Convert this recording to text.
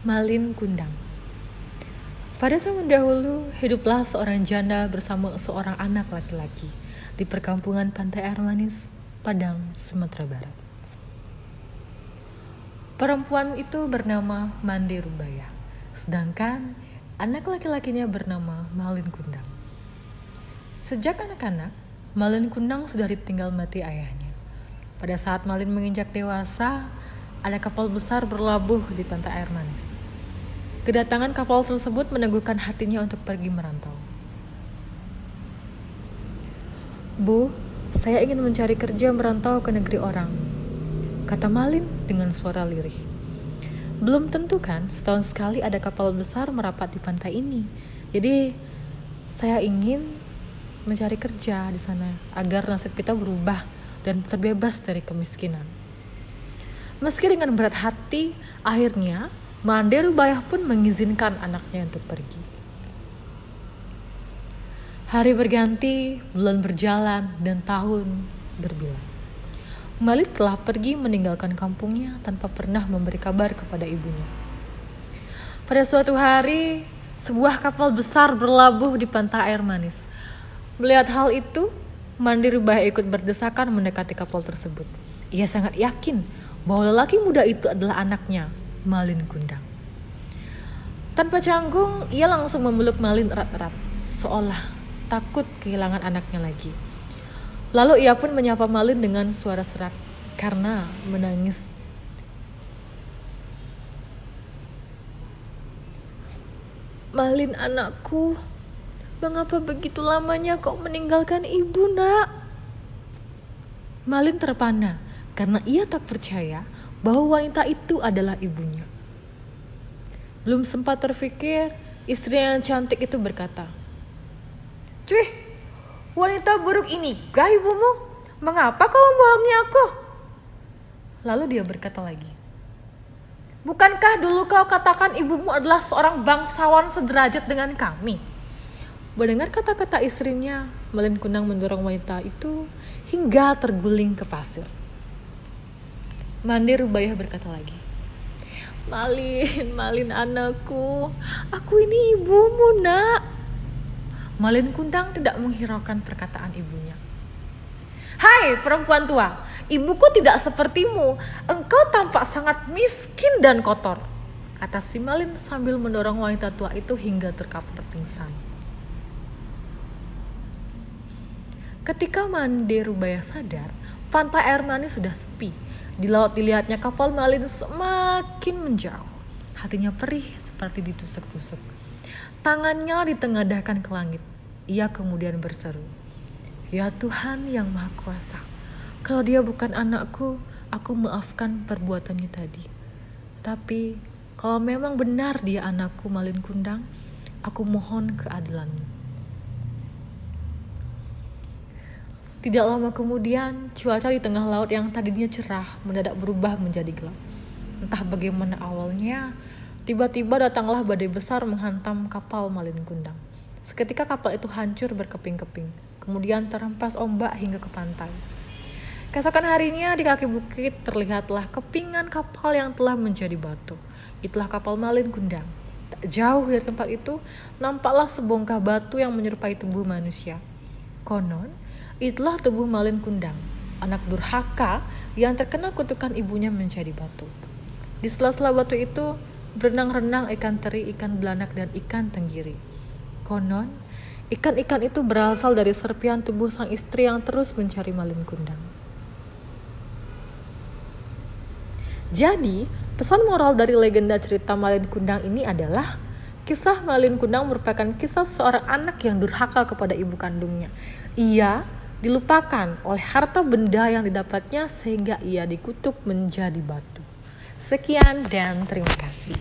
Malin Kundang. Pada zaman dahulu, hiduplah seorang janda bersama seorang anak laki-laki di perkampungan Pantai Air Manis, Padang, Sumatera Barat. Perempuan itu bernama Mande Rubaya, sedangkan anak laki-lakinya bernama Malin Kundang. Sejak anak-anak, Malin Kundang sudah ditinggal mati ayahnya. Pada saat Malin menginjak dewasa, ada kapal besar berlabuh di Pantai Air Manis. Kedatangan kapal tersebut meneguhkan hatinya untuk pergi merantau. "Bu, saya ingin mencari kerja merantau ke negeri orang," kata Malin dengan suara lirih. "Belum tentu kan, setahun sekali ada kapal besar merapat di pantai ini. Jadi, saya ingin mencari kerja di sana agar nasib kita berubah dan terbebas dari kemiskinan." Meski dengan berat hati, akhirnya Mande Rubaya pun mengizinkan anaknya untuk pergi. Hari berganti, bulan berjalan, dan tahun berbilang. Malin telah pergi meninggalkan kampungnya tanpa pernah memberi kabar kepada ibunya. Pada suatu hari, sebuah kapal besar berlabuh di Pantai Air Manis. Melihat hal itu, Mande Rubaya ikut berdesakan mendekati kapal tersebut. Ia sangat yakin bahwa lelaki muda itu adalah anaknya, Malin Kundang. Tanpa canggung, ia langsung memeluk Malin erat-erat, seolah takut kehilangan anaknya lagi. Lalu ia pun menyapa Malin dengan suara serak karena menangis. "Malin anakku, mengapa begitu lamanya kau meninggalkan ibu, nak?" Malin terpana karena ia tak percaya bahwa wanita itu adalah ibunya. Belum sempat terfikir, istri yang cantik itu berkata, "Cuy, wanita buruk ini kah ibumu? Mengapa kau membohongi aku?" Lalu dia berkata lagi, "Bukankah dulu kau katakan ibumu adalah seorang bangsawan sederajat dengan kami?" Mendengar kata-kata istrinya, Malin Kundang mendorong wanita itu hingga terguling ke pasir. Mande Rubaya berkata lagi, Malin anakku, aku ini ibumu, nak." Malin Kundang tidak menghiraukan perkataan ibunya. "Hai perempuan tua, ibuku tidak sepertimu. Engkau tampak sangat miskin dan kotor," kata si Malin sambil mendorong wanita tua itu hingga terkapar pingsan. Ketika Mande Rubaya sadar, Pantai Air Manis sudah sepi. Di laut dilihatnya kapal Malin semakin menjauh. Hatinya perih seperti ditusuk-tusuk. Tangannya ditengadahkan ke langit. Ia kemudian berseru, "Ya Tuhan yang Maha Kuasa, kalau dia bukan anakku, aku maafkan perbuatannya tadi. Tapi kalau memang benar dia anakku, Malin Kundang, aku mohon keadilanmu." Tidak lama kemudian, cuaca di tengah laut yang tadinya cerah mendadak berubah menjadi gelap. Entah bagaimana awalnya, tiba-tiba datanglah badai besar menghantam kapal Malin Kundang. Seketika kapal itu hancur berkeping-keping, kemudian terhempas ombak hingga ke pantai. Keesokan harinya di kaki bukit terlihatlah kepingan kapal yang telah menjadi batu. Itulah kapal Malin Kundang. Tak jauh dari tempat itu, nampaklah sebongkah batu yang menyerupai tubuh manusia. Konon, itulah tubuh Malin Kundang, anak durhaka yang terkena kutukan ibunya menjadi batu. Di sela-sela batu itu berenang-renang ikan teri, ikan belanak, dan ikan tenggiri. Konon, ikan-ikan itu berasal dari serpihan tubuh sang istri yang terus mencari Malin Kundang. Jadi, pesan moral dari legenda cerita Malin Kundang ini adalah kisah Malin Kundang merupakan kisah seorang anak yang durhaka kepada ibu kandungnya. Ia dilupakan oleh harta benda yang didapatnya sehingga ia dikutuk menjadi batu. Sekian dan terima kasih.